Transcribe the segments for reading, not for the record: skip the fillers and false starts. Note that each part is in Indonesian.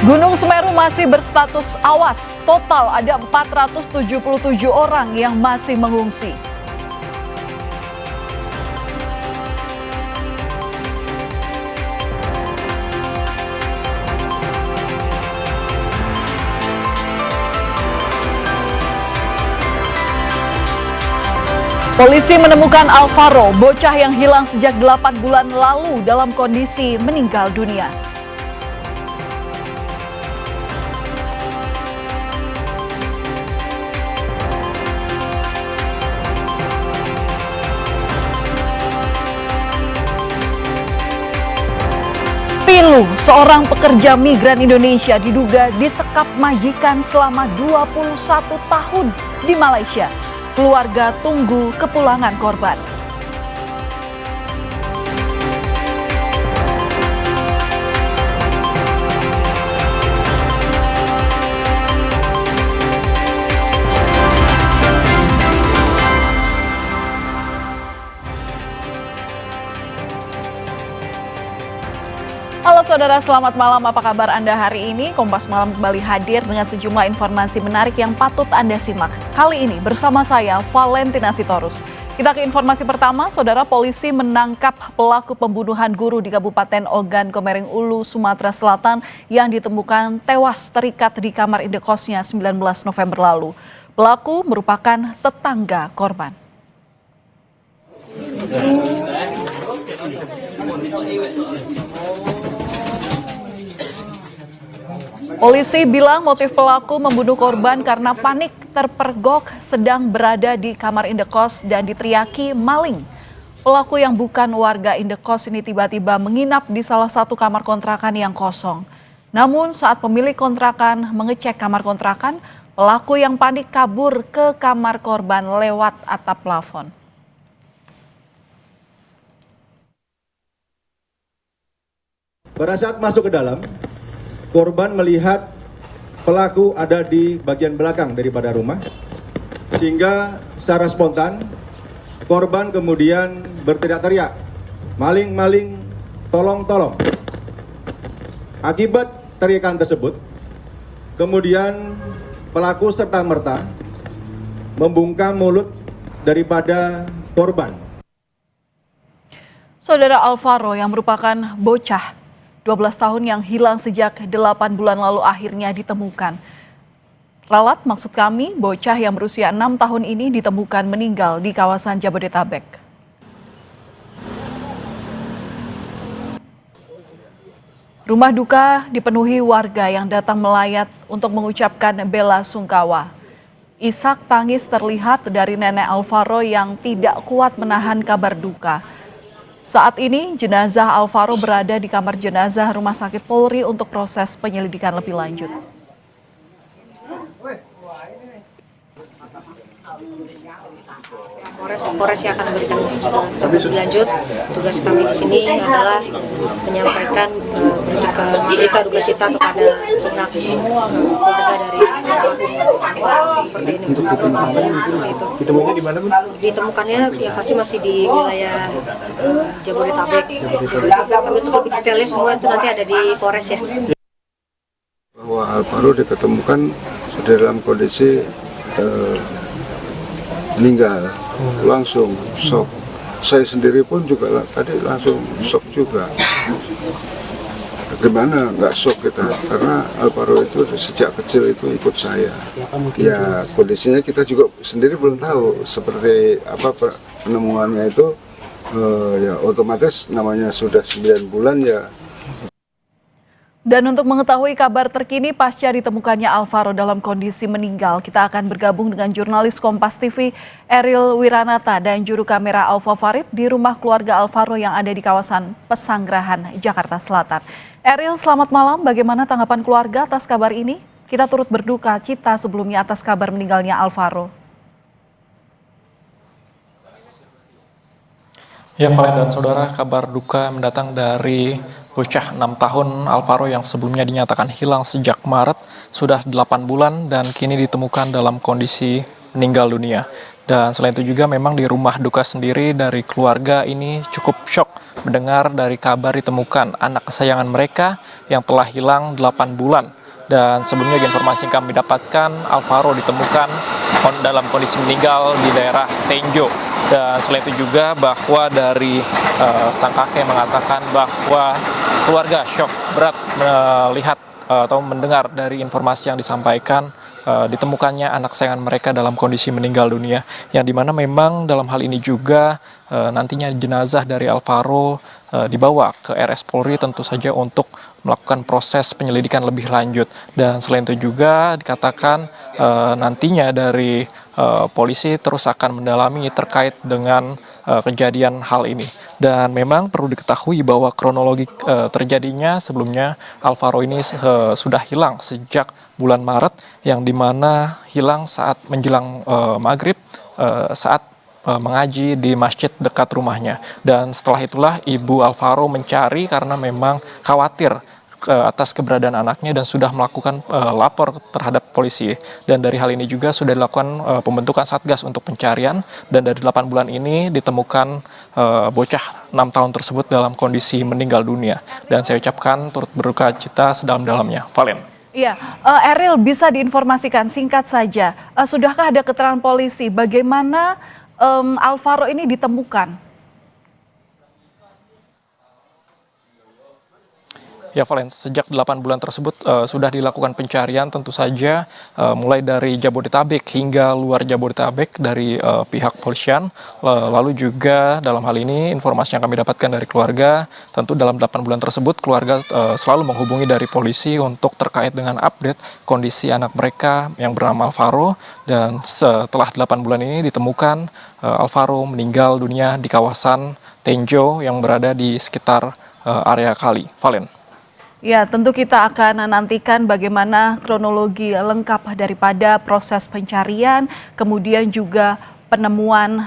Gunung Semeru masih berstatus awas. Total ada 477 orang yang masih mengungsi. Polisi menemukan Alvaro, bocah yang hilang sejak 8 bulan lalu dalam kondisi meninggal dunia. Pilu, seorang pekerja migran Indonesia diduga disekap majikan selama 21 tahun di Malaysia. Keluarga tunggu kepulangan korban. Halo saudara, selamat malam. Apa kabar Anda hari ini? Kompas Malam kembali hadir dengan sejumlah informasi menarik yang patut Anda simak. Kali ini bersama saya, Valentina Sitorus. Kita ke informasi pertama, saudara. Polisi menangkap pelaku pembunuhan guru di Kabupaten Ogan Komering Ulu, Sumatera Selatan yang ditemukan tewas terikat di kamar indekosnya 19 November lalu. Pelaku merupakan tetangga korban. Polisi bilang motif pelaku membunuh korban karena panik terpergok sedang berada di kamar indekos dan diteriaki maling. Pelaku yang bukan warga indekos ini tiba-tiba menginap di salah satu kamar kontrakan yang kosong. Namun saat pemilik kontrakan mengecek kamar kontrakan, pelaku yang panik kabur ke kamar korban lewat atap plafon. Pada saat masuk ke dalam, korban melihat pelaku ada di bagian belakang daripada rumah, sehingga secara spontan korban kemudian berteriak-teriak, "Maling, maling, tolong, tolong." Akibat teriakan tersebut, kemudian pelaku serta-merta membungkam mulut daripada korban. Saudara Alvaro yang merupakan bocah 12 tahun yang hilang sejak 8 bulan lalu akhirnya ditemukan. Ralat, maksud kami, bocah yang berusia 6 tahun ini ditemukan meninggal di kawasan Jabodetabek. Rumah duka dipenuhi warga yang datang melayat untuk mengucapkan bela sungkawa. Isak tangis terlihat dari nenek Alvaro yang tidak kuat menahan kabar duka. Saat ini jenazah Alvaro berada di kamar jenazah Rumah Sakit Polri untuk proses penyelidikan lebih lanjut. Polres yang akan memberikan lebih lanjut. Tugas kami di sini adalah menyampaikan berita duka cita kepada pihak keluarga dari seperti ini. Ditemukannya di mana, Bu? Ditemukannya ya pasti masih di wilayah Jabodetabek. Tapi lebih detailnya semua itu nanti ada di Polres ya. Bahwa Alvaro diketemukan sudah dalam kondisi meninggal, langsung shock. Saya sendiri pun juga tadi langsung shock juga. Gimana nggak shock kita, karena Alvaro itu sejak kecil itu ikut saya. Ya kondisinya kita juga sendiri belum tahu seperti apa penemuannya itu. Ya otomatis namanya sudah 9 bulan ya. Dan untuk mengetahui kabar terkini pasca ditemukannya Alvaro dalam kondisi meninggal, kita akan bergabung dengan jurnalis Kompas TV Eril Wiranata dan juru kamera Alfa Farid di rumah keluarga Alvaro yang ada di kawasan Pesanggerahan, Jakarta Selatan. Eril, selamat malam. Bagaimana tanggapan keluarga atas kabar ini? Kita turut berduka cita sebelumnya atas kabar meninggalnya Alvaro. Ya, Valen dan saudara, kabar duka mendatang dari bocah 6 tahun Alvaro yang sebelumnya dinyatakan hilang sejak Maret, sudah 8 bulan dan kini ditemukan dalam kondisi meninggal dunia. Dan selain itu juga memang di rumah duka sendiri dari keluarga ini cukup shock mendengar dari kabar ditemukan anak kesayangan mereka yang telah hilang 8 bulan. Dan sebelumnya informasi yang kami dapatkan, Alvaro ditemukan dalam kondisi meninggal di daerah Tenjo. Dan selain itu juga bahwa dari sang kakek mengatakan bahwa keluarga syok berat melihat atau mendengar dari informasi yang disampaikan ditemukannya anak sayangan mereka dalam kondisi meninggal dunia, yang dimana memang dalam hal ini juga nantinya jenazah dari Alvaro dibawa ke RS Polri tentu saja untuk melakukan proses penyelidikan lebih lanjut. Dan selain itu juga dikatakan nantinya dari polisi terus akan mendalami terkait dengan kejadian hal ini. Dan memang perlu diketahui bahwa kronologi terjadinya sebelumnya Alvaro ini sudah hilang sejak bulan Maret, yang dimana hilang saat menjelang maghrib saat mengaji di masjid dekat rumahnya. Dan setelah itulah ibu Alvaro mencari karena memang khawatir atas keberadaan anaknya dan sudah melakukan lapor terhadap polisi. Dan dari hal ini juga sudah dilakukan pembentukan satgas untuk pencarian, dan dari 8 bulan ini ditemukan bocah 6 tahun tersebut dalam kondisi meninggal dunia. Dan saya ucapkan turut berduka cita sedalam-dalamnya. Valen. Iya, Eril, bisa diinformasikan singkat saja, sudahkah ada keterangan polisi bagaimana Alvaro ini ditemukan? Ya Valen, sejak 8 bulan tersebut sudah dilakukan pencarian tentu saja mulai dari Jabodetabek hingga luar Jabodetabek dari pihak polisian. Lalu juga dalam hal ini informasi yang kami dapatkan dari keluarga, tentu dalam 8 bulan tersebut keluarga selalu menghubungi dari polisi untuk terkait dengan update kondisi anak mereka yang bernama Alvaro. Dan setelah 8 bulan ini ditemukan Alvaro meninggal dunia di kawasan Tenjo yang berada di sekitar area kali. Valen. Ya, tentu kita akan nantikan bagaimana kronologi lengkap daripada proses pencarian, kemudian juga penemuan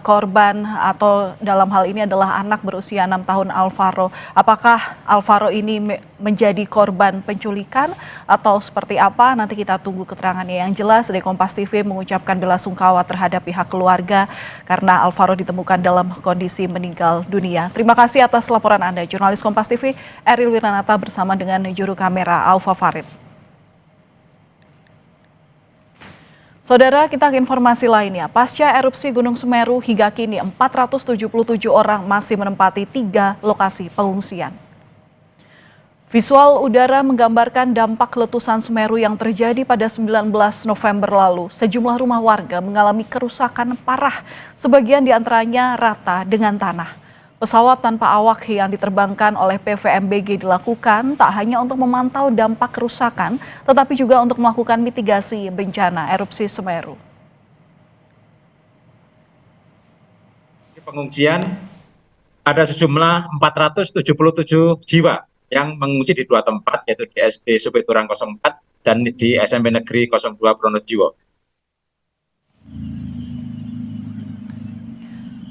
korban, atau dalam hal ini adalah anak berusia 6 tahun Alvaro. Apakah Alvaro ini menjadi korban penculikan atau seperti apa? Nanti kita tunggu keterangannya. Yang jelas dari Kompas TV mengucapkan belasungkawa terhadap pihak keluarga karena Alvaro ditemukan dalam kondisi meninggal dunia. Terima kasih atas laporan Anda, jurnalis Kompas TV Eril Wiranata bersama dengan juru kamera Alfa Farid. Saudara, kita ke informasi lainnya. Pasca erupsi Gunung Semeru, hingga kini 477 orang masih menempati 3 lokasi pengungsian. Visual udara menggambarkan dampak letusan Semeru yang terjadi pada 19 November lalu. Sejumlah rumah warga mengalami kerusakan parah, sebagian diantaranya rata dengan tanah. Pesawat tanpa awak yang diterbangkan oleh PVMBG dilakukan tak hanya untuk memantau dampak kerusakan, tetapi juga untuk melakukan mitigasi bencana erupsi Semeru. Pengungsian ada sejumlah 477 jiwa yang mengungsi di 2 tempat, yaitu di SD Supiturang 04 dan di SMP Negeri 02 Pronojiwo.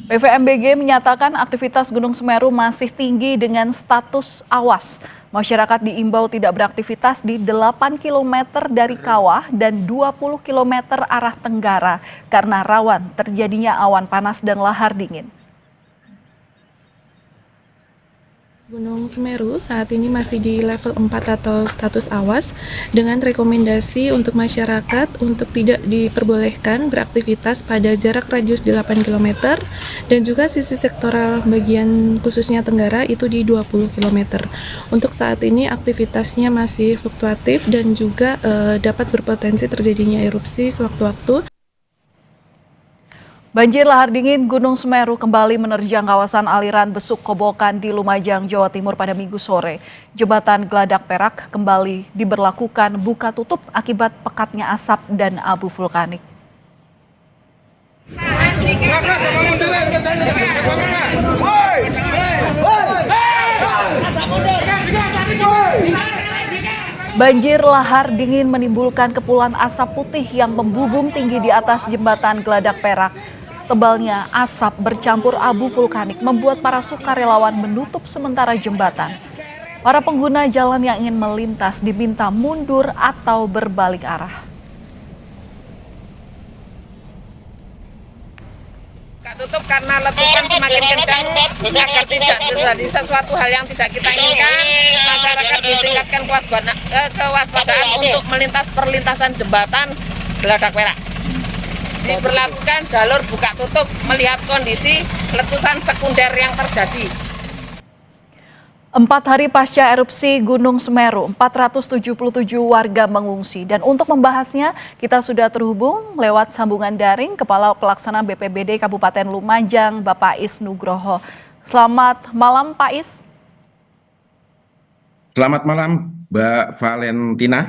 PVMBG menyatakan aktivitas Gunung Semeru masih tinggi dengan status awas. Masyarakat diimbau tidak beraktivitas di 8 km dari kawah dan 20 km arah tenggara karena rawan terjadinya awan panas dan lahar dingin. Gunung Semeru saat ini masih di level 4 atau status awas, dengan rekomendasi untuk masyarakat untuk tidak diperbolehkan beraktivitas pada jarak radius 8 km dan juga sisi sektoral bagian khususnya tenggara itu di 20 km. Untuk saat ini aktivitasnya masih fluktuatif dan juga dapat berpotensi terjadinya erupsi sewaktu-waktu. Banjir lahar dingin Gunung Semeru kembali menerjang kawasan aliran Besuk Kobokan di Lumajang, Jawa Timur pada Minggu sore. Jembatan Geladak Perak kembali diberlakukan buka tutup akibat pekatnya asap dan abu vulkanik. Banjir lahar dingin menimbulkan kepulan asap putih yang membubung tinggi di atas jembatan Geladak Perak. Tebalnya asap bercampur abu vulkanik membuat para sukarelawan menutup sementara jembatan. Para pengguna jalan yang ingin melintas diminta mundur atau berbalik arah. tutup karena letupan semakin kencang agar tidak terjadi sesuatu hal yang tidak kita inginkan. Masyarakat ditingkatkan kewaspadaan untuk melintas perlintasan jembatan Geladak Perak. Diberlakukan jalur buka tutup melihat kondisi letusan sekunder yang terjadi. 4 hari pasca erupsi Gunung Semeru, 477 warga mengungsi. Dan untuk membahasnya, kita sudah terhubung lewat sambungan daring Kepala Pelaksana BPBD Kabupaten Lumajang, Bapak Is Nugroho. Selamat malam, Pak Is. Selamat malam, Mbak Valentina.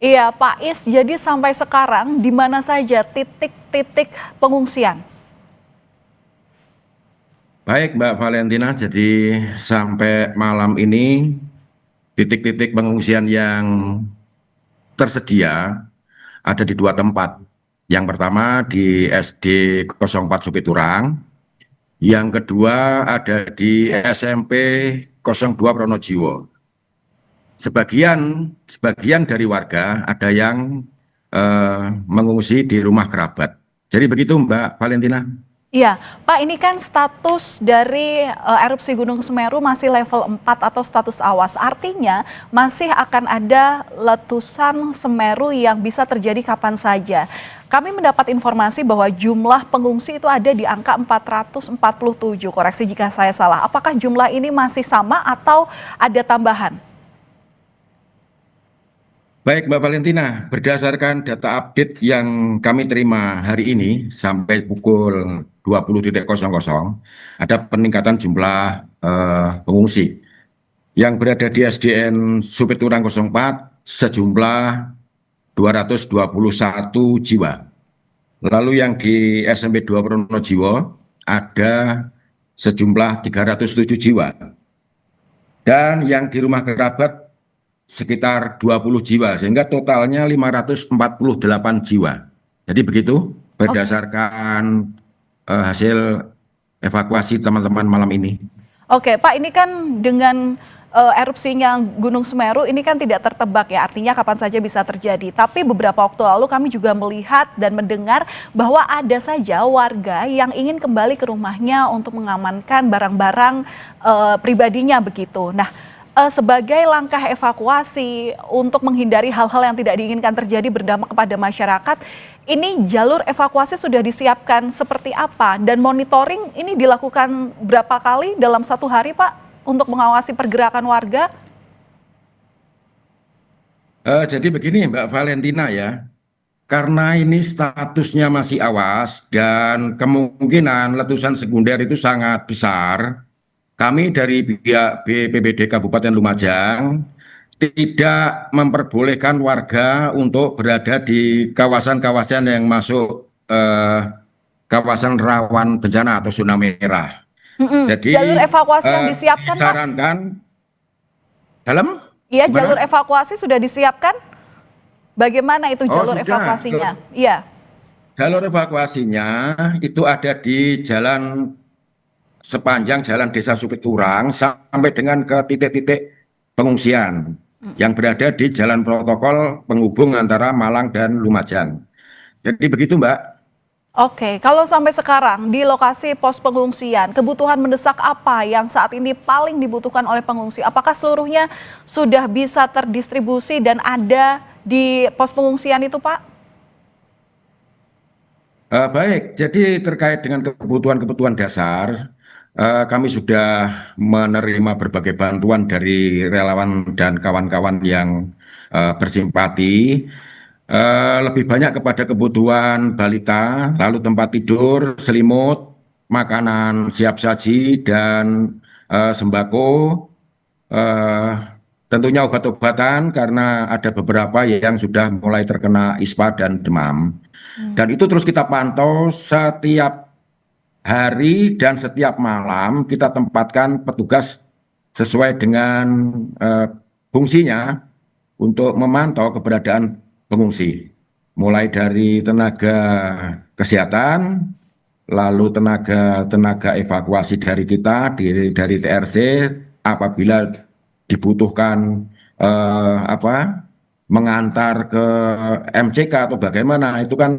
Iya, Pak Is, jadi sampai sekarang di mana saja titik-titik pengungsian? Baik, Mbak Valentina, jadi sampai malam ini titik-titik pengungsian yang tersedia ada di 2 tempat. Yang pertama di SD 04 Supiturang, yang kedua ada di SMP 02 Pronojiwo. Sebagian dari warga ada yang mengungsi di rumah kerabat. Jadi begitu, Mbak Valentina. Iya, Pak, ini kan status dari erupsi Gunung Semeru masih level 4 atau status awas. Artinya masih akan ada letusan Semeru yang bisa terjadi kapan saja. Kami mendapat informasi bahwa jumlah pengungsi itu ada di angka 447. Koreksi jika saya salah. Apakah jumlah ini masih sama atau ada tambahan? Baik, Mbak Valentina, berdasarkan data update yang kami terima hari ini sampai pukul 20.00 ada peningkatan jumlah pengungsi yang berada di SDN Supiturang 04 sejumlah 221 jiwa. Lalu yang di SMP 2 Pronojiwo ada sejumlah 307 jiwa. Dan yang di rumah kerabat sekitar 20 jiwa, sehingga totalnya 548 jiwa. Jadi begitu berdasarkan hasil evakuasi teman-teman malam ini. Oke, Pak, ini kan dengan erupsinya Gunung Semeru ini kan tidak tertebak ya, artinya kapan saja bisa terjadi. Tapi beberapa waktu lalu kami juga melihat dan mendengar bahwa ada saja warga yang ingin kembali ke rumahnya untuk mengamankan barang-barang pribadinya begitu. Nah, sebagai langkah evakuasi untuk menghindari hal-hal yang tidak diinginkan terjadi berdampak kepada masyarakat, ini jalur evakuasi sudah disiapkan seperti apa? Dan monitoring ini dilakukan berapa kali dalam 1 hari, Pak, untuk mengawasi pergerakan warga? Jadi begini, Mbak Valentina ya, karena ini statusnya masih awas dan kemungkinan letusan sekunder itu sangat besar, kami dari pihak BPBD Kabupaten Lumajang tidak memperbolehkan warga untuk berada di kawasan-kawasan yang masuk kawasan rawan bencana atau zona merah. Jadi jalur evakuasi yang disiapkan, disarankan, Pak? dalam? Iya, Gimana? jalur evakuasi sudah disiapkan? Bagaimana itu jalur sudah. evakuasinya? Iya. Jalur evakuasinya itu ada di sepanjang jalan Desa Supiturang sampai dengan ke titik-titik pengungsian yang berada di jalan protokol penghubung antara Malang dan Lumajang. Jadi begitu, Mbak. Oke, kalau sampai sekarang di lokasi pos pengungsian, kebutuhan mendesak apa yang saat ini paling dibutuhkan oleh pengungsi? Apakah seluruhnya sudah bisa terdistribusi dan ada di pos pengungsian itu, Pak? Baik, jadi terkait dengan kebutuhan-kebutuhan dasar, kami sudah menerima berbagai bantuan dari relawan dan kawan-kawan yang bersimpati. Lebih banyak kepada kebutuhan balita, lalu tempat tidur, selimut, makanan siap saji, dan sembako. Tentunya obat-obatan karena ada beberapa yang sudah mulai terkena ispa dan demam. Dan itu terus kita pantau setiap hari dan setiap malam kita tempatkan petugas sesuai dengan fungsinya untuk memantau keberadaan pengungsi. Mulai dari tenaga kesehatan, lalu tenaga evakuasi dari kita, dari TRC, apabila dibutuhkan mengantar ke MCK atau bagaimana, itu kan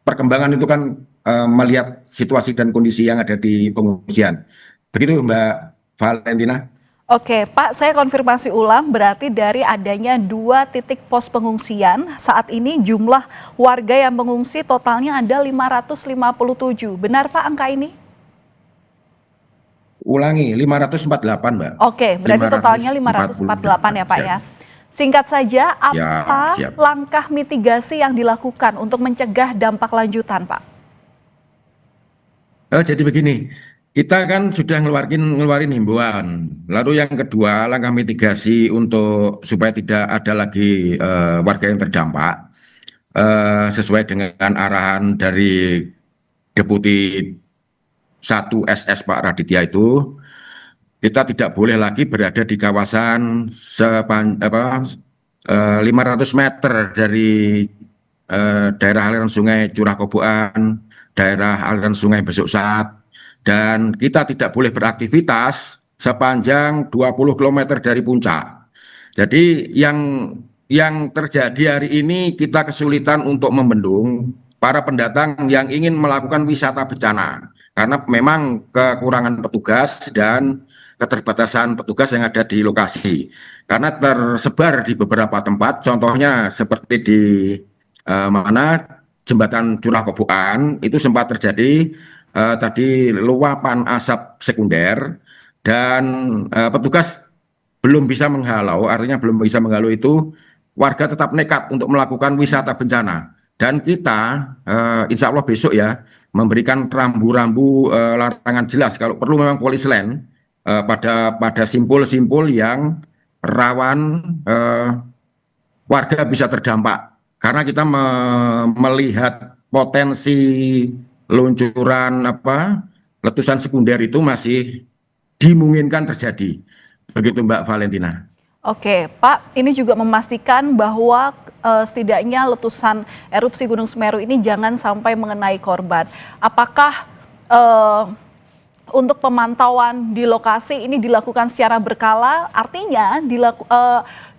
perkembangan itu kan melihat situasi dan kondisi yang ada di pengungsian. Begitu Mbak Valentina. Oke, Pak, saya konfirmasi ulang, berarti dari adanya 2 titik pos pengungsian, saat ini jumlah warga yang mengungsi totalnya ada 557. Benar Pak angka ini? Ulangi, 548 Mbak. Oke, berarti totalnya 548 ya Pak ya. Singkat saja, apa siap. langkah mitigasi yang dilakukan untuk mencegah dampak lanjutan Pak? Jadi begini, kita kan sudah ngeluarin himbauan. Lalu yang kedua, langkah mitigasi untuk supaya tidak ada lagi warga yang terdampak, sesuai dengan arahan dari Deputi 1 SS Pak Raditya itu, kita tidak boleh lagi berada di kawasan 500 meter dari daerah aliran sungai Curah Koboan, daerah aliran sungai Besuk Sat, dan kita tidak boleh beraktivitas sepanjang 20 km dari puncak. Jadi yang terjadi hari ini kita kesulitan untuk membendung para pendatang yang ingin melakukan wisata bencana karena memang kekurangan petugas dan keterbatasan petugas yang ada di lokasi. Karena tersebar di beberapa tempat, contohnya seperti di Jembatan Curah Koboan itu sempat terjadi tadi luapan asap sekunder dan petugas belum bisa menghalau, artinya belum bisa menghalau itu, warga tetap nekat untuk melakukan wisata bencana. Dan kita insya Allah besok ya memberikan rambu-rambu larangan jelas kalau perlu memang polisland pada simpul-simpul yang rawan warga bisa terdampak. Karena kita melihat potensi luncuran letusan sekunder itu masih dimungkinkan terjadi. Begitu Mbak Valentina. Oke, Pak, ini juga memastikan bahwa setidaknya letusan erupsi Gunung Semeru ini jangan sampai mengenai korban. Apakah untuk pemantauan di lokasi ini dilakukan secara berkala? Artinya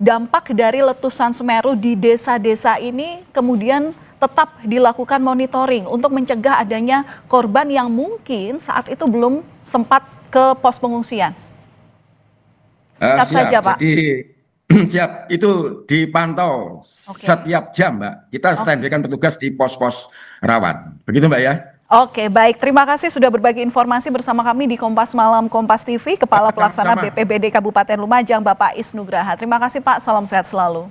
dampak dari letusan Semeru di desa-desa ini kemudian tetap dilakukan monitoring untuk mencegah adanya korban yang mungkin saat itu belum sempat ke pos pengungsian. Siap saja, Pak. Jadi siap, itu dipantau setiap jam, Mbak. Kita standbykan petugas di pos-pos rawan. Begitu, Mbak ya? Oke, baik. Terima kasih sudah berbagi informasi bersama kami di Kompas Malam Kompas TV, Kepala Pelaksana BPBD Kabupaten Lumajang, Bapak Isnugraha. Terima kasih, Pak. Salam sehat selalu.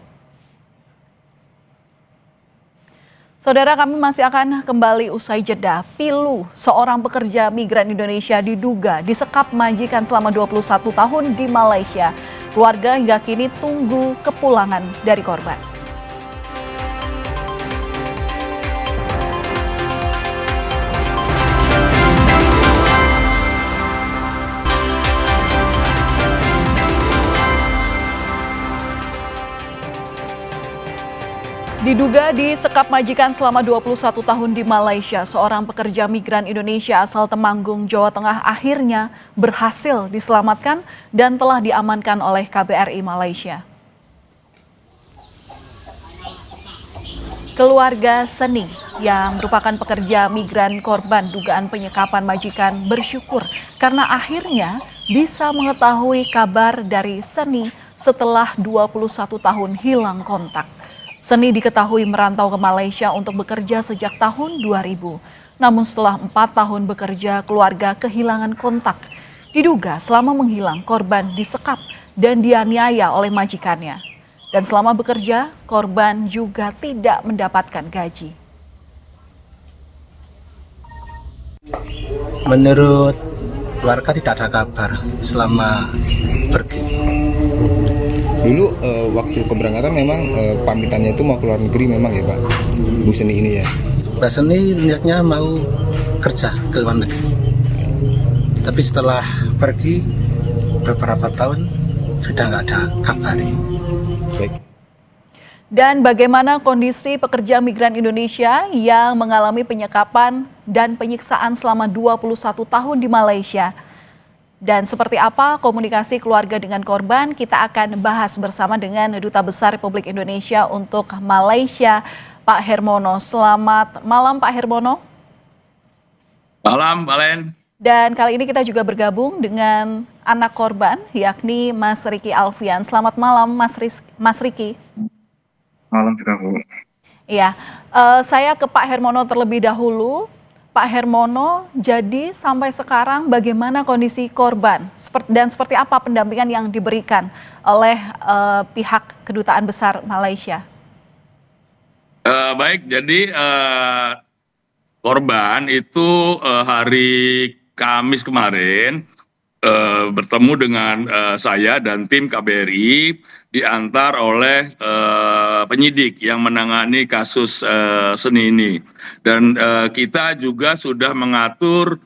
Saudara, kami masih akan kembali usai jeda. Pilu, seorang pekerja migran Indonesia diduga disekap majikan selama 21 tahun di Malaysia. Keluarga hingga kini tunggu kepulangan dari korban. Diduga disekap majikan selama 21 tahun di Malaysia, seorang pekerja migran Indonesia asal Temanggung, Jawa Tengah akhirnya berhasil diselamatkan dan telah diamankan oleh KBRI Malaysia. Keluarga Seni yang merupakan pekerja migran korban dugaan penyekapan majikan bersyukur karena akhirnya bisa mengetahui kabar dari Seni setelah 21 tahun hilang kontak. Seni diketahui merantau ke Malaysia untuk bekerja sejak tahun 2000. Namun setelah 4 tahun bekerja, keluarga kehilangan kontak. Diduga selama menghilang, korban disekap dan dianiaya oleh majikannya. Dan selama bekerja, korban juga tidak mendapatkan gaji. Menurut keluarga tidak ada kabar selama pergi. Dulu waktu keberangkatan memang pamitannya itu mau keluar negeri memang ya Pak, Bu Seni ini ya? Mbak Seni niatnya mau kerja ke luar negeri. Tapi setelah pergi beberapa tahun sudah nggak ada kabar. Baik. Dan bagaimana kondisi pekerja migran Indonesia yang mengalami penyekapan dan penyiksaan selama 21 tahun di Malaysia? Dan seperti apa komunikasi keluarga dengan korban, kita akan bahas bersama dengan Duta Besar Republik Indonesia untuk Malaysia, Pak Hermono. Selamat malam Pak Hermono. Malam, Valen. Dan kali ini kita juga bergabung dengan anak korban, yakni Mas Riki Alfian. Selamat malam, Mas Riki. Malam juga, Bu. Iya, saya ke Pak Hermono terlebih dahulu. Pak Hermono, jadi sampai sekarang bagaimana kondisi korban dan seperti apa pendampingan yang diberikan oleh pihak Kedutaan Besar Malaysia? Baik, jadi korban itu hari Kamis kemarin bertemu dengan saya dan tim KBRI diantar oleh penyidik yang menangani kasus Seni ini. Dan kita juga sudah mengatur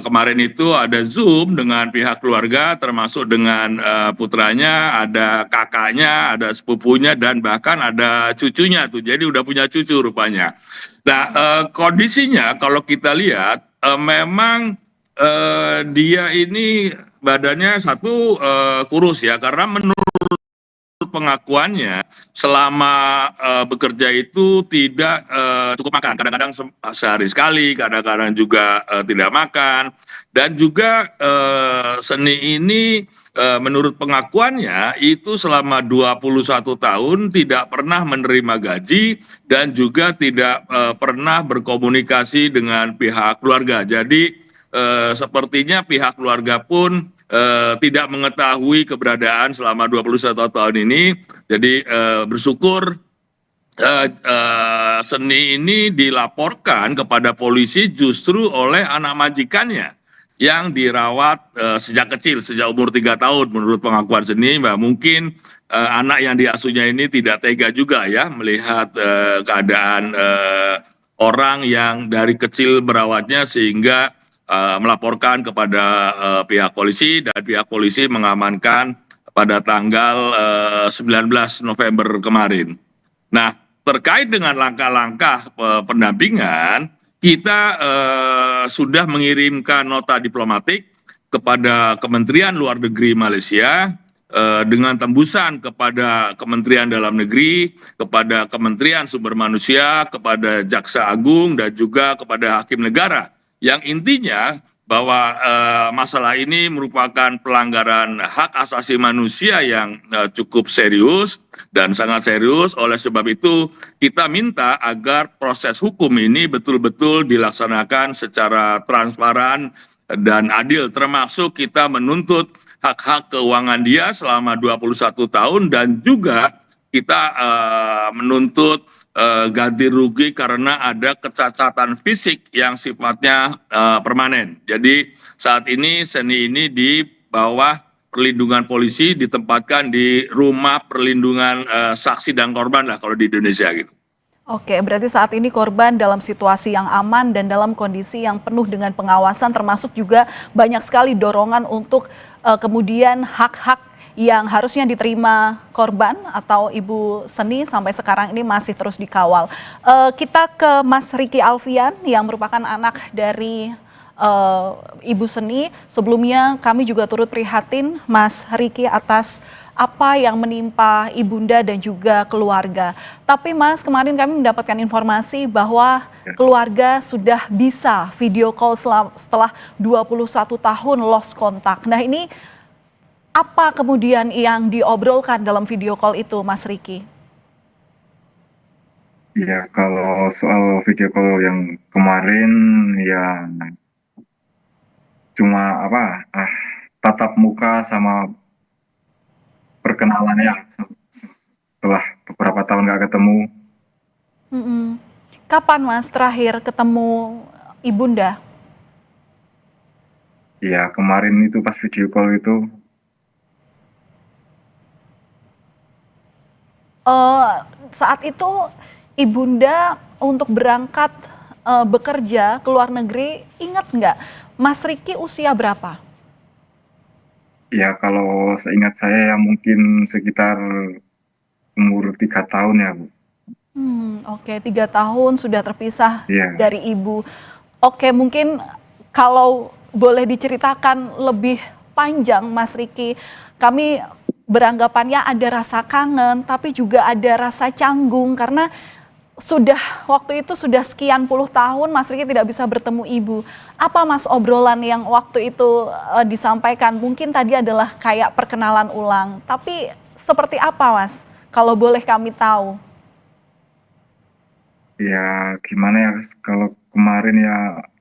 kemarin itu ada Zoom dengan pihak keluarga termasuk dengan putranya, ada kakaknya, ada sepupunya dan bahkan ada cucunya tuh. Jadi udah punya cucu rupanya. Nah, kondisinya kalau kita lihat memang dia ini badannya satu kurus ya, karena menurut pengakuannya selama bekerja itu tidak cukup makan, kadang-kadang sehari sekali, kadang-kadang juga tidak makan, dan juga Seni ini menurut pengakuannya itu selama 21 tahun tidak pernah menerima gaji dan juga tidak pernah berkomunikasi dengan pihak keluarga. Jadi sepertinya pihak keluarga pun tidak mengetahui keberadaan selama 21 tahun ini. Jadi bersyukur Seni ini dilaporkan kepada polisi justru oleh anak majikannya yang dirawat sejak kecil, sejak umur 3 tahun menurut pengakuan Seni. Mungkin anak yang diasuhnya ini tidak tega juga ya melihat keadaan orang yang dari kecil merawatnya sehingga melaporkan kepada pihak polisi dan pihak polisi mengamankan pada tanggal 19 November kemarin. Nah, terkait dengan langkah-langkah pendampingan, kita sudah mengirimkan nota diplomatik kepada Kementerian Luar Negeri Malaysia dengan tembusan kepada Kementerian Dalam Negeri, kepada Kementerian Sumber Manusia, kepada Jaksa Agung dan juga kepada Hakim Negara. Yang intinya bahwa masalah ini merupakan pelanggaran hak asasi manusia yang cukup serius dan sangat serius. Oleh sebab itu kita minta agar proses hukum ini betul-betul dilaksanakan secara transparan dan adil, termasuk kita menuntut hak-hak keuangan dia selama 21 tahun dan juga kita menuntut ganti rugi karena ada kecacatan fisik yang sifatnya permanen. Jadi saat ini Seni ini di bawah perlindungan polisi, ditempatkan di rumah perlindungan saksi dan korban lah kalau di Indonesia gitu. Oke, berarti saat ini korban dalam situasi yang aman dan dalam kondisi yang penuh dengan pengawasan, termasuk juga banyak sekali dorongan untuk kemudian hak-hak yang harusnya diterima korban atau Ibu Seni sampai sekarang ini masih terus dikawal. Kita ke Mas Riki Alfian yang merupakan anak dari Ibu Seni. Sebelumnya kami juga turut prihatin Mas Riki atas apa yang menimpa ibunda dan juga keluarga. Tapi Mas, kemarin kami mendapatkan informasi bahwa keluarga sudah bisa video call setelah 21 tahun lost kontak. Nah, ini apa kemudian yang diobrolkan dalam video call itu, Mas Riki? Ya, kalau soal video call yang kemarin ya cuma tatap muka sama perkenalan ya setelah beberapa tahun nggak ketemu. Kapan Mas terakhir ketemu ibunda? Ya, kemarin itu pas video call itu. Saat itu ibunda untuk berangkat bekerja ke luar negeri, ingat nggak Mas Riki usia berapa? Ya, kalau seingat saya ya mungkin sekitar umur 3 tahun ya, Bu. Oke, 3 tahun sudah terpisah dari ibu. Oke, mungkin kalau boleh diceritakan lebih panjang, Mas Riki, kami beranggapannya ada rasa kangen, tapi juga ada rasa canggung karena waktu itu sudah sekian puluh tahun Mas Riki tidak bisa bertemu ibu. Apa Mas obrolan yang waktu itu disampaikan? Mungkin tadi adalah kayak perkenalan ulang, tapi seperti apa Mas? Kalau boleh kami tahu. Ya gimana ya, kalau kemarin ya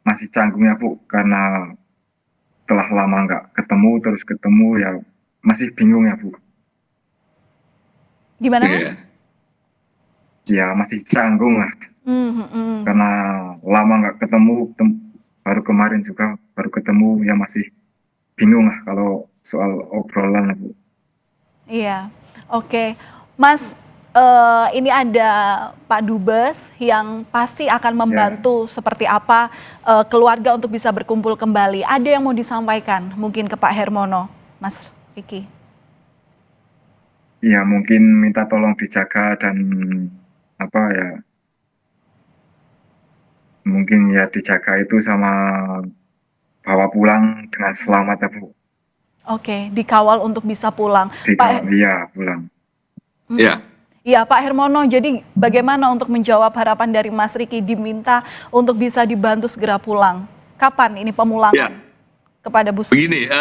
masih canggung ya Bu, karena telah lama nggak ketemu, terus ketemu ya masih bingung ya Bu. Gimana Mas? Ya masih canggung lah, karena lama nggak ketemu, baru kemarin juga baru ketemu, ya masih bingung lah kalau soal obrolan lah Bu. Iya, oke. Mas, ini ada Pak Dubes yang pasti akan membantu seperti apa keluarga untuk bisa berkumpul kembali. Ada yang mau disampaikan mungkin ke Pak Hermono, Mas Riki? Ya mungkin minta tolong dijaga dan apa ya, mungkin ya dijaga itu sama bawa pulang dengan selamat ya Bu. Oke, dikawal untuk bisa pulang. Iya pulang. Ya. Iya Pak Hermono, jadi bagaimana untuk menjawab harapan dari Mas Riki diminta untuk bisa dibantu segera pulang? Kapan ini pemulangan kepada Bu Sri? Begini,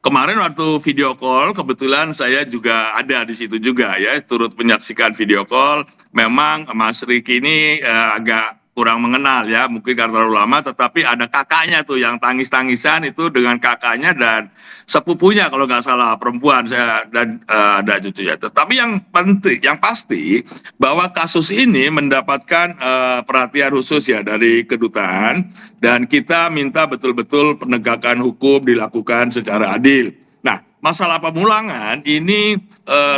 kemarin waktu video call kebetulan saya juga ada di situ juga ya, turut menyaksikan video call. Memang Mas Riki ini agak kurang mengenal ya, mungkin karena terlalu lama, tetapi ada kakaknya tuh yang tangis-tangisan itu dengan kakaknya dan sepupunya kalau nggak salah perempuan saya, dan ada cucunya. Tetapi yang penting, yang pasti bahwa kasus ini mendapatkan perhatian khusus ya dari kedutaan, dan kita minta betul-betul penegakan hukum dilakukan secara adil. Nah, masalah pemulangan ini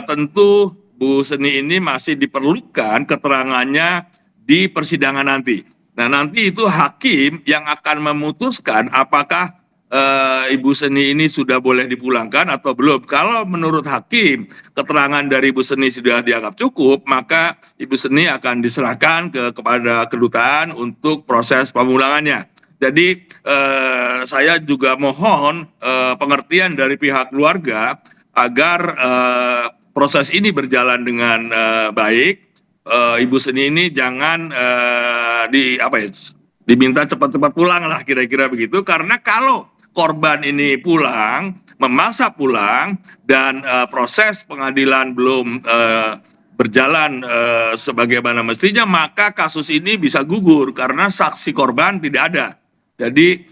tentu Bu Seni ini masih diperlukan keterangannya di persidangan nanti. Nah, nanti itu hakim yang akan memutuskan apakah Ibu Seni ini sudah boleh dipulangkan atau belum. Kalau menurut hakim keterangan dari Ibu Seni sudah dianggap cukup, maka Ibu Seni akan diserahkan kepada kedutaan untuk proses pemulangannya. Jadi saya juga mohon pengertian dari pihak keluarga agar proses ini berjalan dengan baik. Ibu Seni ini jangan diminta cepat-cepat pulang lah, kira-kira begitu, karena kalau korban ini pulang, memaksa pulang, dan proses pengadilan belum berjalan sebagaimana mestinya, maka kasus ini bisa gugur karena saksi korban tidak ada. Jadi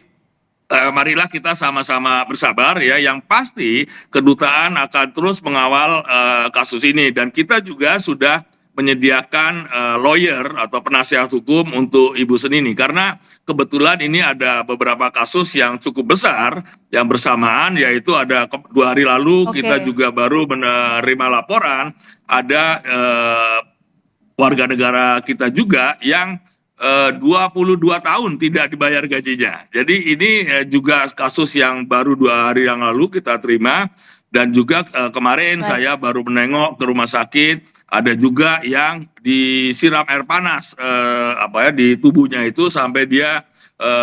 marilah kita sama-sama bersabar ya. Yang pasti kedutaan akan terus mengawal kasus ini, dan kita juga sudah menyediakan lawyer atau penasihat hukum untuk Ibu Seni ini, karena kebetulan ini ada beberapa kasus yang cukup besar yang bersamaan, yaitu ada 2 hari lalu kita juga baru menerima laporan ada warga negara kita juga yang 22 tahun tidak dibayar gajinya. Jadi ini juga kasus yang baru 2 hari yang lalu kita terima, dan juga kemarin saya baru menengok ke rumah sakit, ada juga yang disiram air panas di tubuhnya itu sampai dia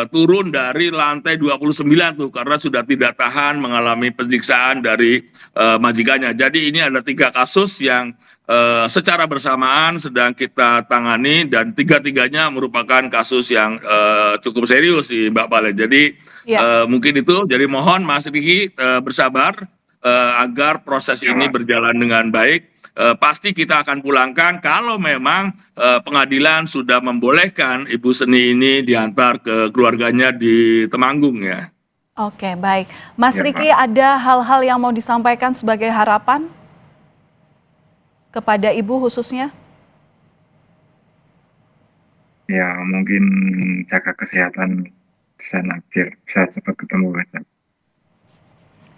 turun dari lantai 29 tuh karena sudah tidak tahan mengalami penyiksaan dari majikannya. Jadi ini ada 3 kasus yang secara bersamaan sedang kita tangani, dan 3-tiganya merupakan kasus yang cukup serius di Mbak Pale. Jadi mungkin itu, jadi mohon Mas Riki bersabar agar proses ini berjalan dengan baik. Pasti kita akan pulangkan kalau memang pengadilan sudah membolehkan Ibu Seni ini diantar ke keluarganya di Temanggung ya. Oke, baik. Mas Riki, ada hal-hal yang mau disampaikan sebagai harapan kepada Ibu khususnya? Ya mungkin jaga kesehatan di sana biar bisa cepat ketemu.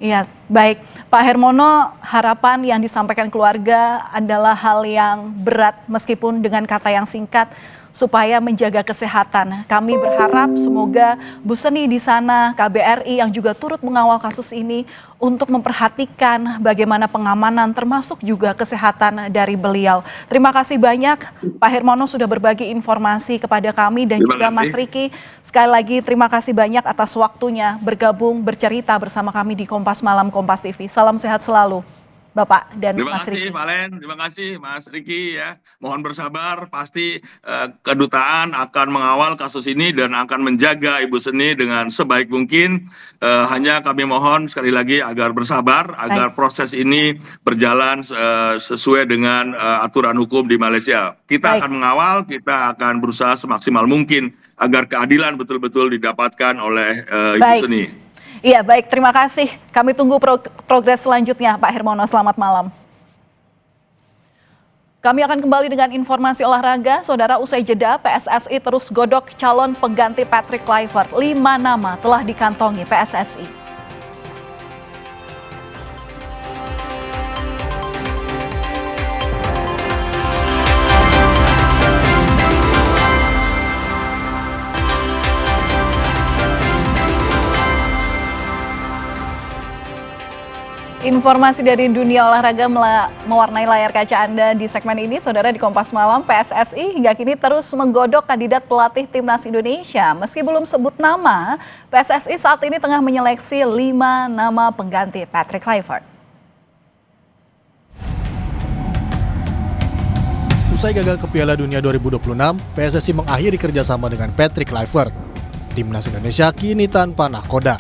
Iya, baik. Pak Hermono, harapan yang disampaikan keluarga adalah hal yang berat meskipun dengan kata yang singkat, supaya menjaga kesehatan. Kami berharap semoga Bu Seni di sana, KBRI yang juga turut mengawal kasus ini untuk memperhatikan bagaimana pengamanan termasuk juga kesehatan dari beliau. Terima kasih banyak Pak Hermono sudah berbagi informasi kepada kami, dan juga Mas Riki. Sekali lagi terima kasih banyak atas waktunya bergabung bercerita bersama kami di Kompas Malam Kompas TV. Salam sehat selalu. Bapak dan Terima Mas kasih Riki. Valen, terima kasih Mas Riki ya. Mohon bersabar, pasti kedutaan akan mengawal kasus ini dan akan menjaga Ibu Seni dengan sebaik mungkin. Hanya kami mohon sekali lagi agar bersabar, agar proses ini berjalan sesuai dengan aturan hukum di Malaysia. Kita akan mengawal, kita akan berusaha semaksimal mungkin agar keadilan betul-betul didapatkan oleh Ibu Seni. Iya, baik. Terima kasih. Kami tunggu progres selanjutnya, Pak Hermono. Selamat malam. Kami akan kembali dengan informasi olahraga. Saudara, usai jeda, PSSI terus godok calon pengganti Patrick Kluivert. 5 nama telah dikantongi PSSI. Informasi dari dunia olahraga mewarnai layar kaca Anda di segmen ini. Saudara, di Kompas Malam, PSSI hingga kini terus menggodok kandidat pelatih Timnas Indonesia. Meski belum sebut nama, PSSI saat ini tengah menyeleksi 5 nama pengganti Patrick Kluivert. Usai gagal ke Piala Dunia 2026, PSSI mengakhiri kerjasama dengan Patrick Kluivert. Timnas Indonesia kini tanpa nahkoda.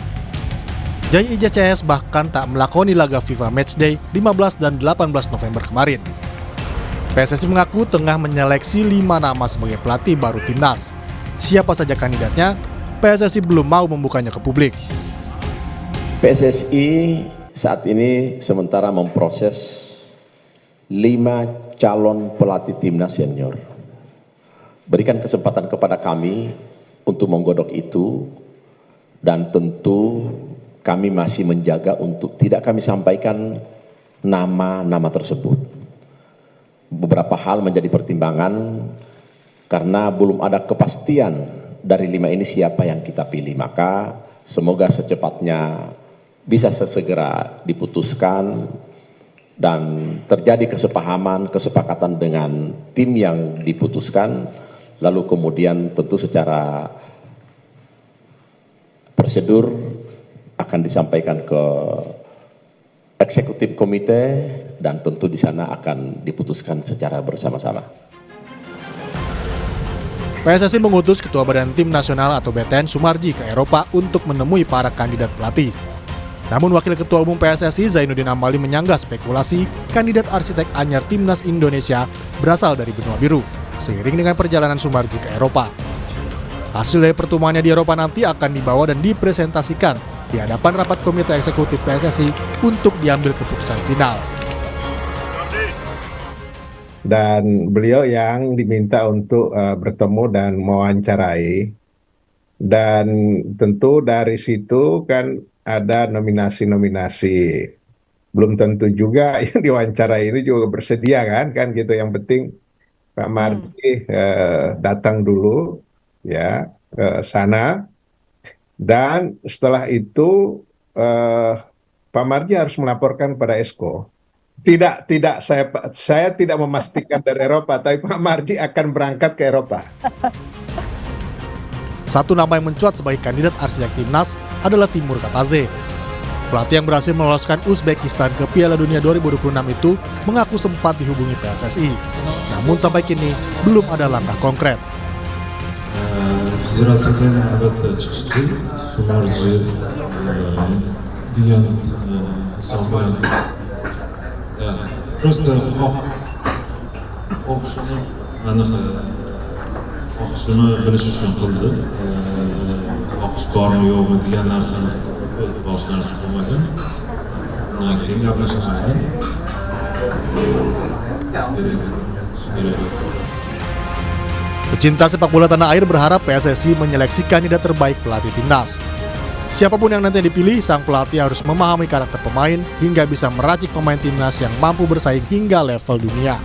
Jai IJCS bahkan tak melakoni laga FIFA Matchday 15 dan 18 November kemarin. PSSI mengaku tengah menyeleksi 5 nama sebagai pelatih baru Timnas. Siapa saja kandidatnya, PSSI belum mau membukanya ke publik. PSSI saat ini sementara memproses 5 calon pelatih Timnas senior. Berikan kesempatan kepada kami untuk menggodok itu, dan tentu kami masih menjaga untuk tidak kami sampaikan nama-nama tersebut. Beberapa hal menjadi pertimbangan karena belum ada kepastian dari 5 ini siapa yang kita pilih. Maka semoga secepatnya bisa sesegera diputuskan dan terjadi kesepahaman, kesepakatan dengan tim yang diputuskan. Lalu kemudian tentu secara prosedur akan disampaikan ke eksekutif komite dan tentu di sana akan diputuskan secara bersama-sama. PSSI mengutus Ketua Badan Tim Nasional atau BTN Sumarji ke Eropa untuk menemui para kandidat pelatih. Namun Wakil Ketua Umum PSSI Zainuddin Amali menyanggah spekulasi kandidat arsitek anyar Timnas Indonesia berasal dari benua biru, seiring dengan perjalanan Sumarji ke Eropa. Hasil dari pertemuannya di Eropa nanti akan dibawa dan dipresentasikan di hadapan rapat komite eksekutif PSSI untuk diambil keputusan final. Dan beliau yang diminta untuk bertemu dan mewawancarai. Dan tentu dari situ kan ada nominasi-nominasi. Belum tentu juga yang diwawancarai ini juga bersedia kan gitu. Yang penting Pak Marji datang dulu ya ke sana. Dan setelah itu Pak Marji harus melaporkan pada Esko. Tidak saya tidak memastikan dari Eropa, tapi Pak Marji akan berangkat ke Eropa. Satu nama yang mencuat sebagai kandidat arsitek Timnas adalah Timur Kataze. Pelatih yang berhasil meloloskan Uzbekistan ke Piala Dunia 2026 itu mengaku sempat dihubungi PSSI. Namun sampai kini belum ada langkah konkret. Federatsiyadan albatta chiqishdi, Sumarji degan hisob bilan просто xohishini aniq xohishini bilish uchun qildi. Xohish bormi yo'qmi degan narsani boshqa narsa qilmagan. Undan keyin gaplashishgan. Pecinta sepak bola tanah air berharap PSSI menyeleksi kandidat terbaik pelatih Timnas. Siapapun yang nanti dipilih, sang pelatih harus memahami karakter pemain hingga bisa meracik pemain Timnas yang mampu bersaing hingga level dunia.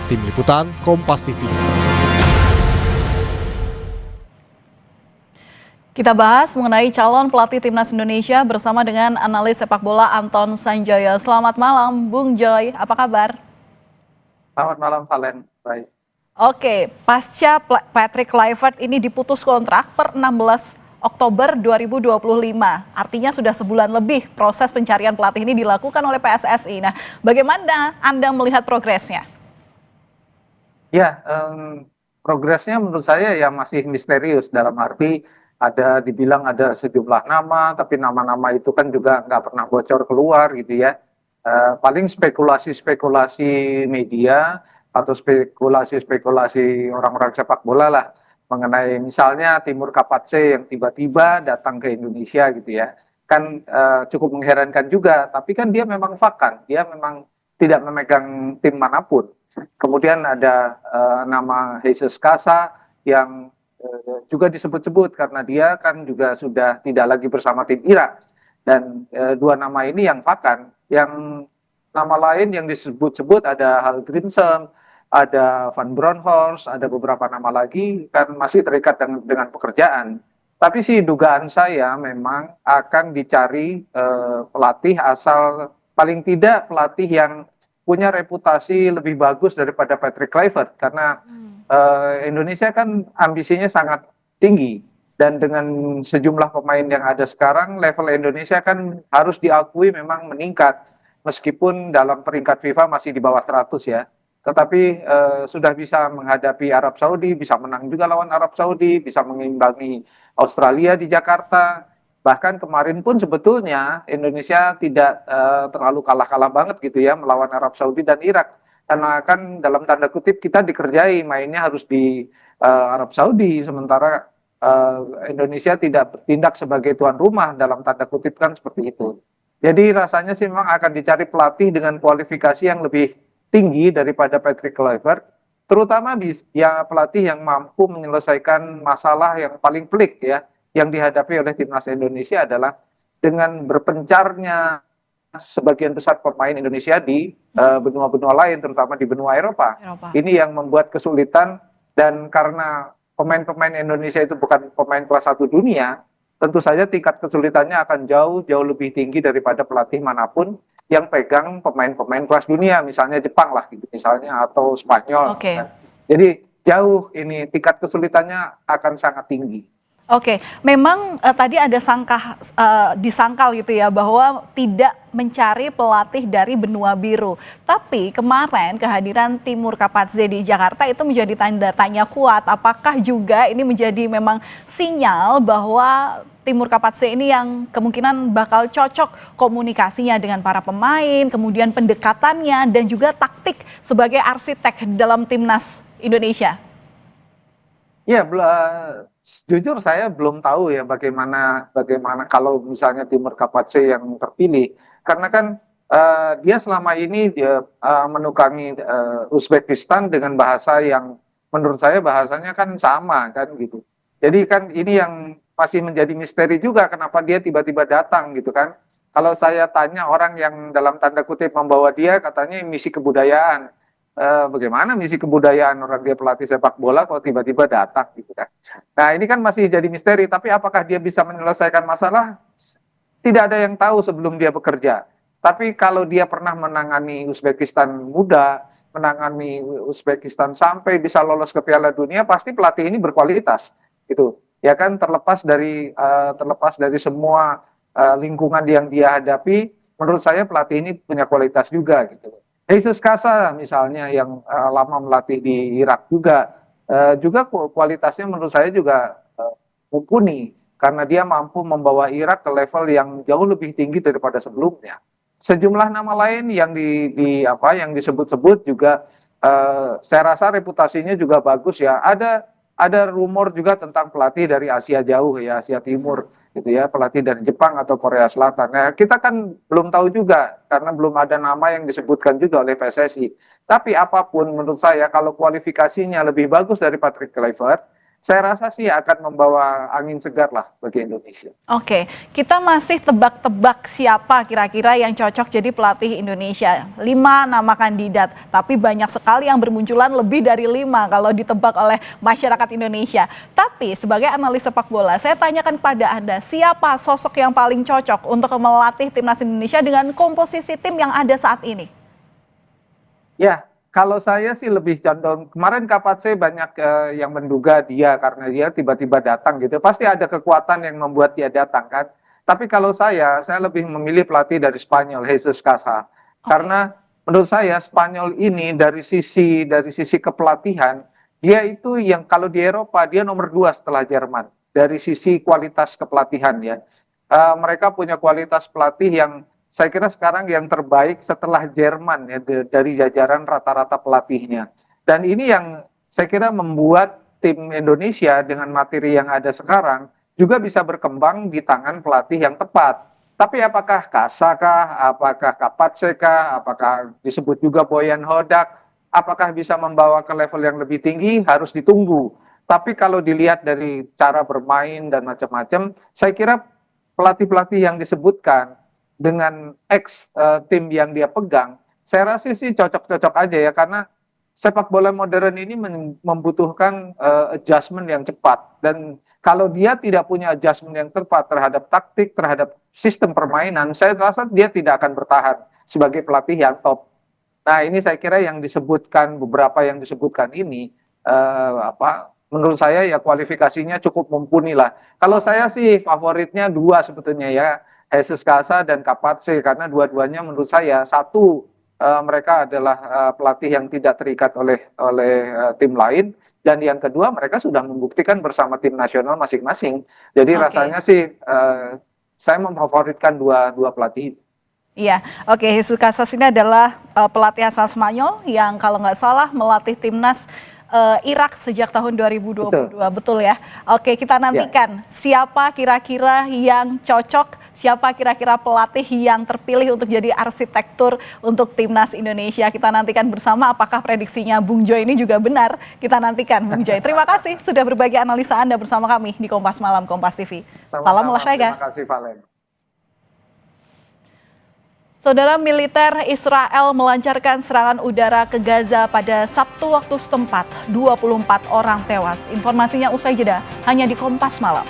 Tim Liputan, Kompas TV. Kita bahas mengenai calon pelatih Timnas Indonesia bersama dengan analis sepak bola Anton Sanjaya. Selamat malam, Bung Joy. Apa kabar? Selamat malam, Valen. Baik. Oke, pasca Patrick Kluivert ini diputus kontrak per 16 Oktober 2025. Artinya sudah sebulan lebih proses pencarian pelatih ini dilakukan oleh PSSI. Nah, bagaimana Anda melihat progresnya? Ya, progresnya menurut saya ya masih misterius, dalam arti dibilang ada sejumlah nama, tapi nama-nama itu kan juga nggak pernah bocor keluar gitu ya. Paling spekulasi-spekulasi media atau spekulasi-spekulasi orang-orang sepak bola lah mengenai misalnya Timur Kapatse yang tiba-tiba datang ke Indonesia gitu ya. Kan cukup mengherankan juga, tapi kan dia memang vacant, dia memang tidak memegang tim manapun. Kemudian ada nama Jesus Casa yang juga disebut-sebut karena dia kan juga sudah tidak lagi bersama tim Irak. Dan dua nama ini yang vacant. Yang nama lain yang disebut-sebut ada Hal Grimson, ada Van Bronckhorst, ada beberapa nama lagi kan masih terikat dengan pekerjaan. Tapi sih dugaan saya memang akan dicari pelatih asal paling tidak pelatih yang punya reputasi lebih bagus daripada Patrick Kluivert karena Indonesia kan ambisinya sangat tinggi dan dengan sejumlah pemain yang ada sekarang level Indonesia kan harus diakui memang meningkat meskipun dalam peringkat FIFA masih di bawah 100 ya, tetapi sudah bisa menghadapi Arab Saudi, bisa menang juga lawan Arab Saudi, bisa mengimbangi Australia di Jakarta. Bahkan kemarin pun sebetulnya Indonesia tidak terlalu kalah-kalah banget gitu ya melawan Arab Saudi dan Irak. Karena kan dalam tanda kutip kita dikerjai, mainnya harus di Arab Saudi, sementara Indonesia tidak bertindak sebagai tuan rumah dalam tanda kutip kan seperti itu. Jadi rasanya sih memang akan dicari pelatih dengan kualifikasi yang lebih tinggi daripada Patrick Kluivert, terutama ya pelatih yang mampu menyelesaikan masalah yang paling pelik ya, yang dihadapi oleh timnas Indonesia adalah dengan berpencarnya sebagian besar pemain Indonesia di benua-benua lain, terutama di benua Eropa. Ini yang membuat kesulitan dan karena pemain-pemain Indonesia itu bukan pemain kelas 1 dunia, tentu saja tingkat kesulitannya akan jauh lebih tinggi daripada pelatih manapun yang pegang pemain-pemain kelas dunia, misalnya Jepang lah gitu misalnya atau Spanyol. Jadi jauh ini tingkat kesulitannya akan sangat tinggi. Oke, memang tadi ada disangkal gitu ya bahwa tidak mencari pelatih dari benua biru. Tapi kemarin kehadiran Timur Kapatze di Jakarta itu menjadi tanda tanya kuat. Apakah juga ini menjadi memang sinyal bahwa Timur Kapatze ini yang kemungkinan bakal cocok komunikasinya dengan para pemain, kemudian pendekatannya dan juga taktik sebagai arsitek dalam timnas Indonesia? Ya, jujur saya belum tahu ya bagaimana kalau misalnya Timur Kapatze yang terpilih, karena kan dia selama ini menukangi Uzbekistan dengan bahasa yang menurut saya bahasanya kan sama kan gitu. Jadi kan ini yang masih menjadi misteri juga kenapa dia tiba-tiba datang gitu kan. Kalau saya tanya orang yang dalam tanda kutip membawa dia, katanya misi kebudayaan. Bagaimana misi kebudayaan orang dia pelatih sepak bola kalau tiba-tiba datang gitu kan. Nah ini kan masih jadi misteri, tapi apakah dia bisa menyelesaikan masalah? Tidak ada yang tahu sebelum dia bekerja. Tapi kalau dia pernah menangani Uzbekistan muda, menangani Uzbekistan sampai bisa lolos ke Piala Dunia, pasti pelatih ini berkualitas gitu. Ya kan terlepas dari semua lingkungan yang dia hadapi, menurut saya pelatih ini punya kualitas juga gitu. Jesus Casa misalnya yang lama melatih di Irak juga kualitasnya menurut saya juga mumpuni karena dia mampu membawa Irak ke level yang jauh lebih tinggi daripada sebelumnya. Sejumlah nama lain yang yang disebut-sebut juga saya rasa reputasinya juga bagus ya. Ada rumor juga tentang pelatih dari Asia jauh ya, Asia Timur gitu ya, pelatih dari Jepang atau Korea Selatan. Nah, kita kan belum tahu juga karena belum ada nama yang disebutkan juga oleh PSSI. Tapi apapun menurut saya kalau kualifikasinya lebih bagus dari Patrick Kluivert, saya rasa sih akan membawa angin segar lah bagi Indonesia. Oke, kita masih tebak-tebak siapa kira-kira yang cocok jadi pelatih Indonesia. 5 nama kandidat, tapi banyak sekali yang bermunculan lebih dari 5 kalau ditebak oleh masyarakat Indonesia. Tapi sebagai analis sepak bola, saya tanyakan pada Anda, siapa sosok yang paling cocok untuk melatih timnas Indonesia dengan komposisi tim yang ada saat ini? Ya, Kalau saya sih lebih condong, kemarin Kapatse banyak yang menduga dia karena dia tiba-tiba datang gitu. Pasti ada kekuatan yang membuat dia datang kan. Tapi kalau saya lebih memilih pelatih dari Spanyol, Jesus Casa. Karena menurut saya Spanyol ini dari sisi kepelatihan, dia itu yang kalau di Eropa dia nomor 2 setelah Jerman. Dari sisi kualitas kepelatihan ya. Mereka punya kualitas pelatih yang saya kira sekarang yang terbaik setelah Jerman ya dari jajaran rata-rata pelatihnya. Dan ini yang saya kira membuat tim Indonesia dengan materi yang ada sekarang juga bisa berkembang di tangan pelatih yang tepat. Tapi apakah Casa kah, apakah Kapatse kah, apakah disebut juga Boyan Hodak, apakah bisa membawa ke level yang lebih tinggi harus ditunggu. Tapi kalau dilihat dari cara bermain dan macam-macam, saya kira pelatih-pelatih yang disebutkan dengan tim yang dia pegang, saya rasa sih cocok-cocok aja ya, karena sepak bola modern ini membutuhkan adjustment yang cepat, dan kalau dia tidak punya adjustment yang tepat terhadap taktik, terhadap sistem permainan, saya rasa dia tidak akan bertahan sebagai pelatih yang top. Nah ini saya kira yang disebutkan, beberapa yang disebutkan ini, menurut saya ya kualifikasinya cukup mumpuni lah. Kalau saya sih favoritnya 2 sebetulnya ya, Jesus Casa dan Kapatse, karena dua-duanya menurut saya, satu mereka adalah pelatih yang tidak terikat oleh tim lain, dan yang kedua mereka sudah membuktikan bersama tim nasional masing-masing. Jadi rasanya sih saya memfavoritkan dua pelatih. Iya, oke. Jesus Casas ini adalah pelatih asal Spanyol yang kalau nggak salah melatih timnas Irak sejak tahun 2022, betul ya? Oke, kita nantikan siapa kira-kira yang cocok, siapa kira-kira pelatih yang terpilih untuk jadi arsitektur untuk timnas Indonesia. Kita nantikan bersama apakah prediksinya Bung Joy ini juga benar. Kita nantikan Bung Joy. Terima kasih sudah berbagi analisa Anda bersama kami di Kompas Malam Kompas TV. Salam olahraga. Terima kasih Valen. Saudara, militer Israel melancarkan serangan udara ke Gaza pada Sabtu waktu setempat. 24 orang tewas. Informasinya usai jeda hanya di Kompas Malam.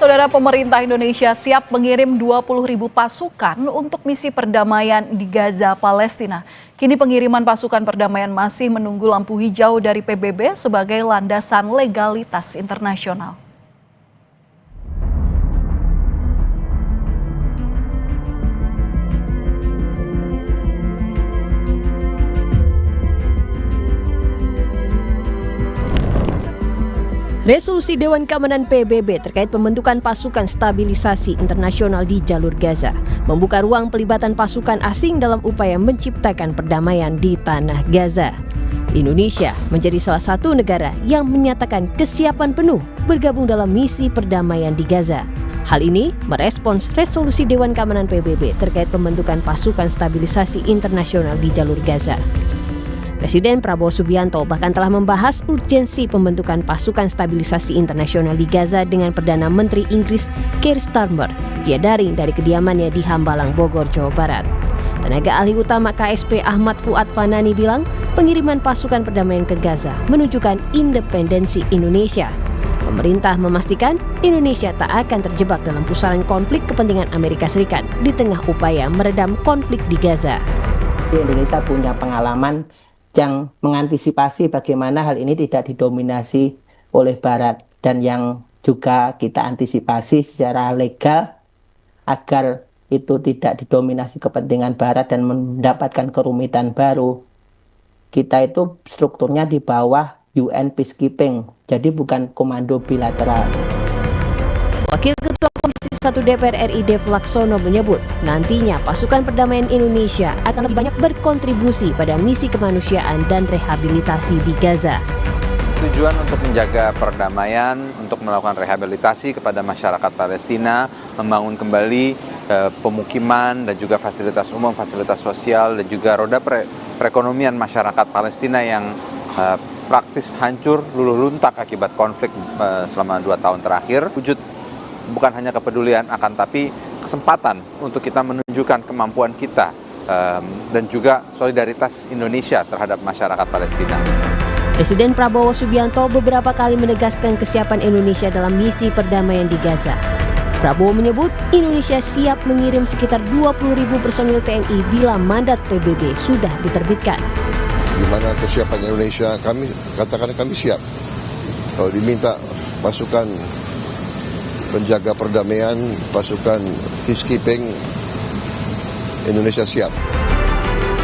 Saudara, pemerintah Indonesia siap mengirim 20.000 pasukan untuk misi perdamaian di Gaza, Palestina. Kini pengiriman pasukan perdamaian masih menunggu lampu hijau dari PBB sebagai landasan legalitas internasional. Resolusi Dewan Keamanan PBB terkait pembentukan pasukan stabilisasi internasional di jalur Gaza membuka ruang pelibatan pasukan asing dalam upaya menciptakan perdamaian di tanah Gaza. Indonesia menjadi salah satu negara yang menyatakan kesiapan penuh bergabung dalam misi perdamaian di Gaza. Hal ini merespons resolusi Dewan Keamanan PBB terkait pembentukan pasukan stabilisasi internasional di jalur Gaza. Presiden Prabowo Subianto bahkan telah membahas urgensi pembentukan pasukan stabilisasi internasional di Gaza dengan Perdana Menteri Inggris Keir Starmer via daring dari kediamannya di Hambalang, Bogor, Jawa Barat. Tenaga ahli utama KSP Ahmad Fuad Fanani bilang pengiriman pasukan perdamaian ke Gaza menunjukkan independensi Indonesia. Pemerintah memastikan Indonesia tak akan terjebak dalam pusaran konflik kepentingan Amerika Serikat di tengah upaya meredam konflik di Gaza. Indonesia punya pengalaman yang mengantisipasi bagaimana hal ini tidak didominasi oleh Barat, dan yang juga kita antisipasi secara legal agar itu tidak didominasi kepentingan Barat dan mendapatkan kerumitan baru. Kita itu strukturnya di bawah UN Peacekeeping, jadi bukan komando bilateral. Wakil Ketua Komisi 1 DPR RI Dev Laksono menyebut nantinya pasukan perdamaian Indonesia akan lebih banyak berkontribusi pada misi kemanusiaan dan rehabilitasi di Gaza. Tujuan untuk menjaga perdamaian, untuk melakukan rehabilitasi kepada masyarakat Palestina, membangun kembali pemukiman dan juga fasilitas umum, fasilitas sosial, dan juga roda perekonomian masyarakat Palestina yang praktis hancur, luluh luntak akibat konflik selama 2 tahun terakhir. Wujud bukan hanya kepedulian, akan tapi kesempatan untuk kita menunjukkan kemampuan kita dan juga solidaritas Indonesia terhadap masyarakat Palestina. Presiden Prabowo Subianto beberapa kali menegaskan kesiapan Indonesia dalam misi perdamaian di Gaza. Prabowo menyebut Indonesia siap mengirim sekitar 20.000 personil TNI bila mandat PBB sudah diterbitkan. Gimana kesiapan Indonesia? Kami katakan kami siap. Kalau diminta pasukan penjaga perdamaian, pasukan peacekeeping, Indonesia siap.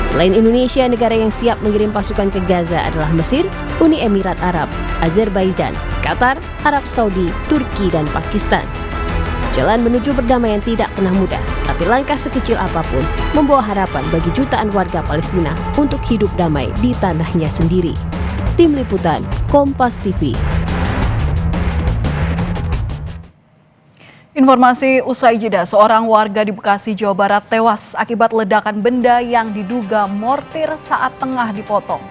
Selain Indonesia, negara yang siap mengirim pasukan ke Gaza adalah Mesir, Uni Emirat Arab, Azerbaijan, Qatar, Arab Saudi, Turki, dan Pakistan. Jalan menuju perdamaian tidak pernah mudah, tapi langkah sekecil apapun membawa harapan bagi jutaan warga Palestina untuk hidup damai di tanahnya sendiri. Tim Liputan, Kompas TV. Informasi usai jeda, seorang warga di Bekasi, Jawa Barat tewas akibat ledakan benda yang diduga mortir saat tengah dipotong.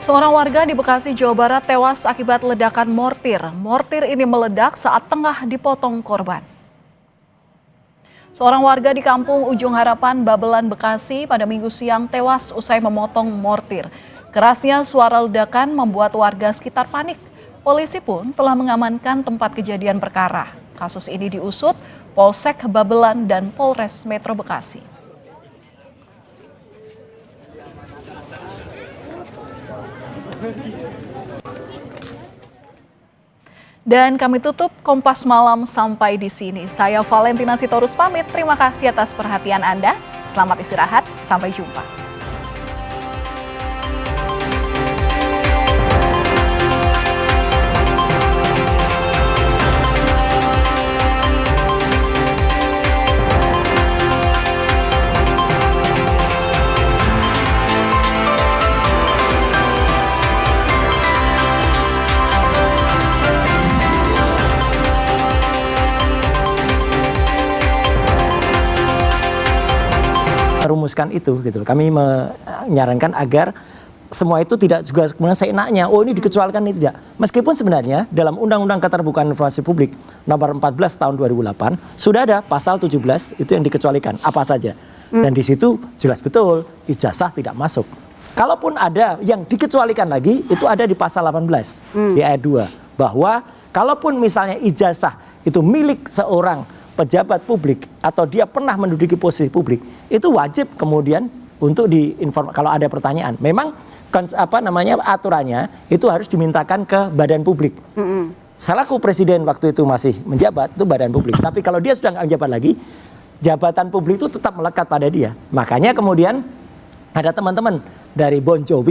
Seorang warga di Bekasi, Jawa Barat tewas akibat ledakan mortir. Mortir ini meledak saat tengah dipotong korban. Seorang warga di kampung Ujung Harapan, Babelan, Bekasi pada Minggu siang tewas usai memotong mortir. Kerasnya suara ledakan membuat warga sekitar panik. Polisi pun telah mengamankan tempat kejadian perkara. Kasus ini diusut Polsek Babelan dan Polres Metro Bekasi. Dan kami tutup Kompas Malam sampai di sini. Saya Valentina Sitorus pamit. Terima kasih atas perhatian Anda. Selamat istirahat. Sampai jumpa. Rumuskan itu gitu. Kami menyarankan agar semua itu tidak juga kemudian seenaknya, oh ini dikecualikan, ini tidak. Meskipun sebenarnya dalam Undang-Undang Keterbukaan Informasi Publik nomor 14 tahun 2008 sudah ada pasal 17 itu yang dikecualikan apa saja. Dan di situ jelas betul ijazah tidak masuk. Kalaupun ada yang dikecualikan lagi itu ada di pasal 18 di ayat 2 bahwa kalaupun misalnya ijazah itu milik seorang pejabat publik atau dia pernah menduduki posisi publik, itu wajib kemudian untuk kalau ada pertanyaan. Memang aturannya itu harus dimintakan ke badan publik. Selaku presiden waktu itu masih menjabat itu badan publik. Tapi kalau dia sudah nggak menjabat lagi, jabatan publik itu tetap melekat pada dia. Makanya kemudian ada teman-teman dari Bon Jovi